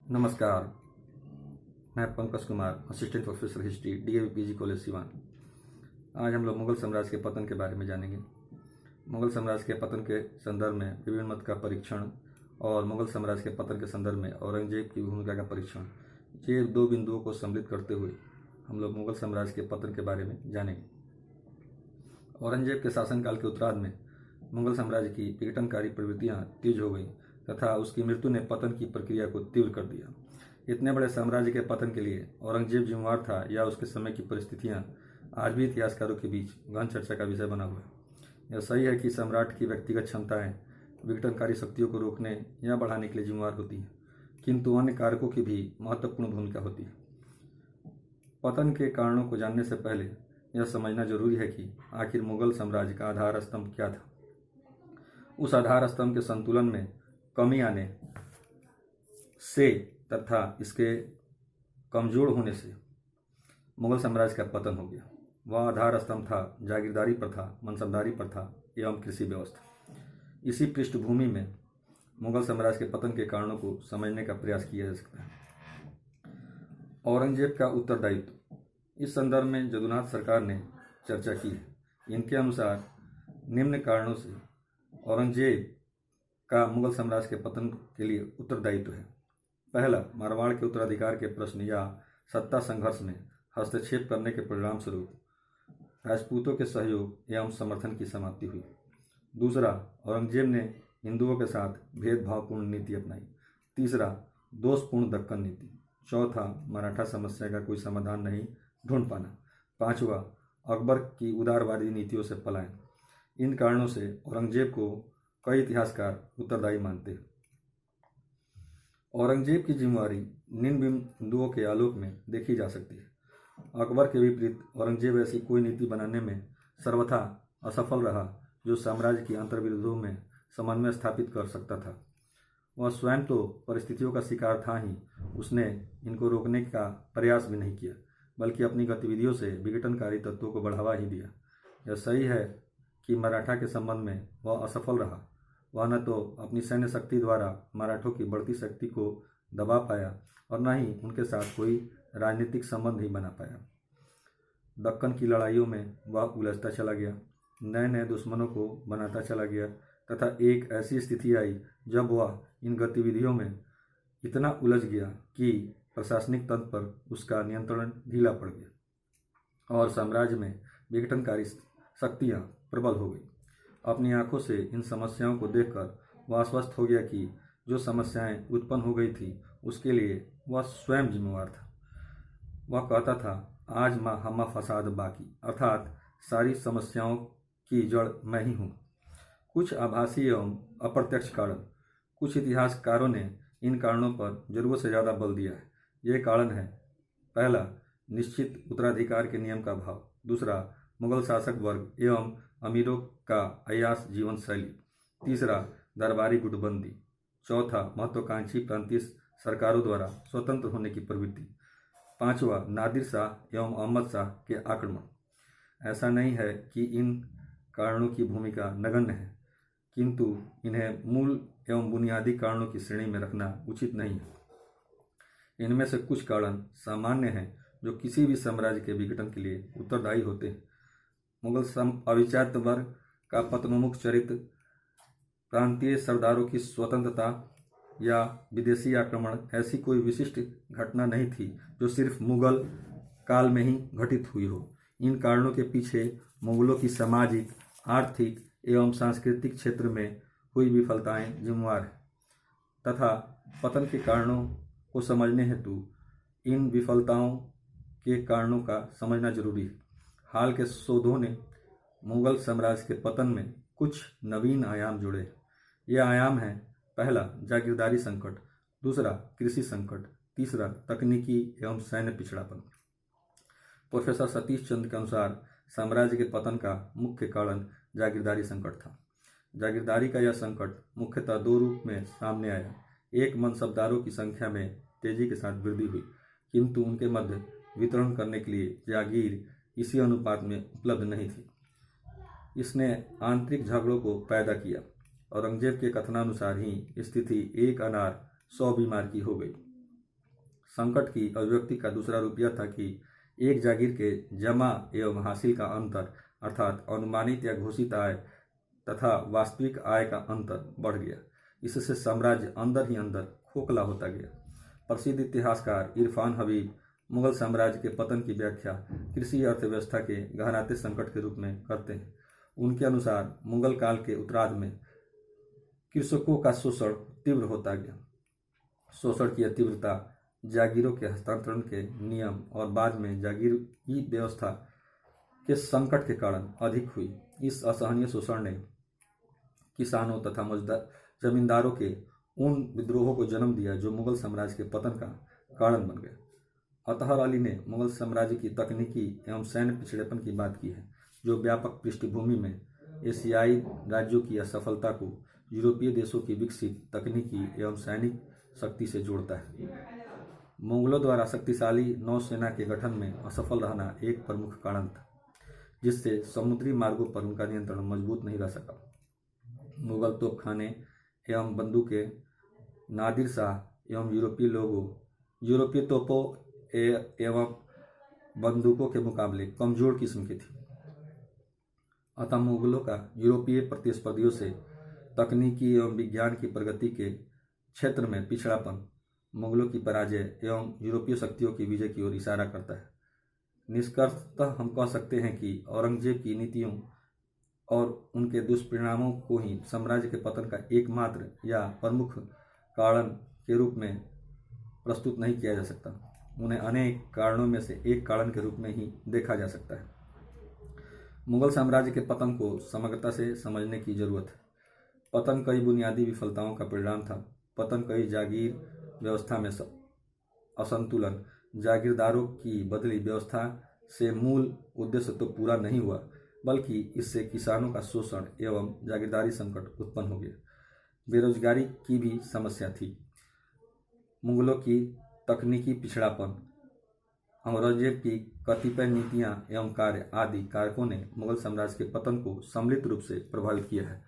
नमस्कार। मैं Pankaj Kumar, assistant professor history, DAV PG college Siwan. आज हम लोग मुगल साम्राज्य के पतन के बारे में जानेंगे। मुगल साम्राज्य के पतन के संदर्भ में विभिन्न मत का परीक्षण और मुगल साम्राज्य के पतन के संदर्भ में औरंगजेब की भूमिका का परीक्षण, ये दो बिंदुओं को सम्मिलित करते हुए हम लोग मुगल साम्राज्य के पतन के बारे में जानेंगे। औरंगजेब के शासनकाल के उत्तरार्ध में मुगल साम्राज्य की विघटनकारी प्रवृत्तियां तेज हो गईं तथा उसकी मृत्यु ने पतन की प्रक्रिया को तीव्र कर दिया। इतने बड़े साम्राज्य के पतन के लिए औरंगजेब जिम्मेवार था या उसके समय की परिस्थितियां आज भी इतिहासकारों के बीच गहन चर्चा का विषय बना हुआ है। यह सही है कि सम्राट की व्यक्तिगत क्षमताएं विघटनकारी शक्तियों को रोकने या बढ़ाने के लिए जिम्मेवार होती हैं, किंतु अन्य कारकों की भी महत्वपूर्ण भूमिका होती है। पतन के कारणों को जानने से पहले यह समझना जरूरी है कि आखिर मुगल साम्राज्य का आधार स्तंभ क्या था। उस आधार स्तंभ के संतुलन में कमी आने से तथा इसके कमजोर होने से मुगल साम्राज्य का पतन हो गया। वह आधार स्तंभ था जागीरदारी प्रथा, मनसबदारी प्रथा एवं कृषि व्यवस्था। इसी पृष्ठभूमि में मुगल साम्राज्य के पतन के कारणों को समझने का प्रयास किया जा सकता है। औरंगजेब का उत्तरदायित्व, इस संदर्भ में जदुनाथ सरकार ने चर्चा की है। इनके अनुसार निम्न कारणों से औरंगजेब का मुगल साम्राज्य के पतन के लिए उत्तरदायित्व है। पहला, मारवाड़ के उत्तराधिकार के प्रश्न या सत्ता संघर्ष में हस्तक्षेप करने के परिणाम स्वरूप राजपूतों के सहयोग एवं समर्थन की समाप्ति हुई। दूसरा, औरंगजेब ने हिंदुओं के साथ भेदभावपूर्ण नीति अपनाई। तीसरा, दोषपूर्ण दक्कन नीति। चौथा, मराठा समस्या का कोई समाधान नहीं ढूंढ पाना। पांचवा, अकबर की उदारवादी नीतियों से पलायन। इन कारणों से औरंगजेब को कई इतिहासकार उत्तरदायी मानते हैं। औरंगजेब की जिम्मेवारी निम्न बिंदुओं के आलोक में देखी जा सकती है। अकबर के विपरीत औरंगजेब ऐसी कोई नीति बनाने में सर्वथा असफल रहा जो साम्राज्य की अंतर्विरोधों में समन्वय स्थापित कर सकता था। वह स्वयं तो परिस्थितियों का शिकार था ही, उसने इनको रोकने का प्रयास भी नहीं किया, बल्कि अपनी गतिविधियों से विघटनकारी तत्वों को बढ़ावा ही दिया। यह सही है कि मराठा के संबंध में वह असफल रहा। वह न तो अपनी सैन्य शक्ति द्वारा मराठों की बढ़ती शक्ति को दबा पाया और न ही उनके साथ कोई राजनीतिक संबंध ही बना पाया। दक्कन की लड़ाइयों में वह उलझता चला गया, नए नए दुश्मनों को बनाता चला गया तथा एक ऐसी स्थिति आई जब वह इन गतिविधियों में इतना उलझ गया कि प्रशासनिक तंत्र पर उसका नियंत्रण ढीला पड़ गया और साम्राज्य में विघटनकारी शक्तियां प्रबल हो गई। अपनी आंखों से इन समस्याओं को देखकर वह आश्वस्त हो गया कि जो समस्याएं उत्पन्न हो गई थी उसके लिए वह स्वयं जिम्मेवार था। वह कहता था, आज माँ हमा फसाद बाकी, अर्थात सारी समस्याओं की जड़ मैं ही हूँ। कुछ आभासी एवं अप्रत्यक्ष कारण, कुछ इतिहासकारों ने इन कारणों पर जरूरत से ज़्यादा बल दिया है। ये कारण है, पहला, निश्चित उत्तराधिकार के नियम का अभाव। दूसरा, मुगल शासक वर्ग एवं अमीरों का अयास जीवन शैली। तीसरा, दरबारी गुटबंदी। चौथा, महत्वाकांक्षी प्रांतीय सरकारों द्वारा स्वतंत्र होने की प्रवृत्ति। पांचवा, नादिर शाह एवं अहमद शाह के आक्रमण। ऐसा नहीं है कि इन कारणों की भूमिका नगण्य है, किंतु इन्हें मूल एवं बुनियादी कारणों की श्रेणी में रखना उचित नहीं है। इनमें से कुछ कारण सामान्य हैं जो किसी भी साम्राज्य के विघटन के लिए उत्तरदायी होते हैं। मुगल अविचारित वर्ग का पतनोन्मुख चरित्र, प्रांतीय सरदारों की स्वतंत्रता या विदेशी आक्रमण ऐसी कोई विशिष्ट घटना नहीं थी जो सिर्फ मुगल काल में ही घटित हुई हो। इन कारणों के पीछे मुगलों की सामाजिक, आर्थिक एवं सांस्कृतिक क्षेत्र में हुई विफलताएं जिम्मेवार हैं तथा पतन के कारणों को समझने हेतु इन विफलताओं के कारणों का समझना जरूरी है। हाल के शोधों ने मुगल साम्राज्य के पतन में कुछ नवीन आयाम जोड़े। ये आयाम हैं, पहला, जागीरदारी संकट। दूसरा, कृषि संकट। तीसरा, तकनीकी एवं सैन्य पिछड़ापन। प्रोफेसर सतीश चंद्र के अनुसार साम्राज्य के पतन का मुख्य कारण जागीरदारी संकट था। जागीरदारी का यह संकट मुख्यतः दो रूप में सामने आया। एक, मनसबदारों की संख्या में तेजी के साथ वृद्धि हुई, किंतु उनके मध्य वितरण करने के लिए जागीर इसी अनुपात में उपलब्ध नहीं थी। इसने आंतरिक झगड़ों को पैदा किया। औरंगजेब के कथनानुसार ही स्थिति एक अनार 100 बीमार की हो गई। संकट की अभिव्यक्ति का दूसरा रूप यह था कि एक जागीर के जमा एवं हासिल का अंतर अर्थात अनुमानित या घोषित आय तथा वास्तविक आय का अंतर बढ़ गया। इससे साम्राज्य अंदर ही अंदर खोखला होता गया। प्रसिद्ध इतिहासकार इरफान हबीब मुगल साम्राज्य के पतन की व्याख्या कृषि अर्थव्यवस्था के गहराते संकट के रूप में करते हैं। उनके अनुसार मुगल काल के उत्तरार्ध में कृषकों का शोषण तीव्र होता गया। शोषण की तीव्रता जागीरों के हस्तांतरण के नियम और बाद में जागीरी व्यवस्था के संकट के कारण अधिक हुई। इस असहनीय शोषण ने किसानों तथा जमींदारों के उन विद्रोहों को जन्म दिया जो मुगल साम्राज्य के पतन का कारण बन गए। अतहर अली ने मुगल साम्राज्य की तकनीकी एवं सैन्य पिछड़ेपन की बात की है, जो व्यापक पृष्ठभूमि में एशियाई राज्यों की असफलता को यूरोपीय देशों की विकसित तकनीकी एवं सैनिक शक्ति से जोड़ता है। मुगलों द्वारा शक्तिशाली नौसेना के गठन में असफल रहना एक प्रमुख कारण था, जिससे समुद्री मार्गों पर उनका नियंत्रण मजबूत नहीं रह सका। मुगल तोपखाने एवं बंदूकें नादिर शाह एवं यूरोपीय तोपों एवं बंदूकों के मुकाबले कमजोर किस्म की थी। अतः मुगलों का यूरोपीय प्रतिस्पर्धियों से तकनीकी एवं विज्ञान की प्रगति के क्षेत्र में पिछड़ापन मुगलों की पराजय एवं यूरोपीय शक्तियों की विजय की ओर इशारा करता है। निष्कर्षतः हम कह सकते हैं कि औरंगजेब की नीतियों और उनके दुष्परिणामों को ही साम्राज्य के पतन का एकमात्र या प्रमुख कारण के रूप में प्रस्तुत नहीं किया जा सकता। उन्हें अनेक कारणों में से एक कारण के रूप में ही देखा जा सकता है। मुगल साम्राज्य के पतन को समग्रता से समझने की जरूरत है। पतन कई बुनियादी विफलताओं का परिणाम था। पतन कई जागीर व्यवस्था में असंतुलन, जागीरदारों की बदली व्यवस्था से मूल उद्देश्य तो पूरा नहीं हुआ, बल्कि इससे किसानों का शोषण एवं जागीरदारी संकट उत्पन्न हो गया। बेरोजगारी की भी समस्या थी। मुगलों की तकनीकी पिछड़ापन, औरंगजेब की कतिपय नीतियां एवं कार्य आदि कारकों ने मुगल साम्राज्य के पतन को सम्मिलित रूप से प्रभावित किया है।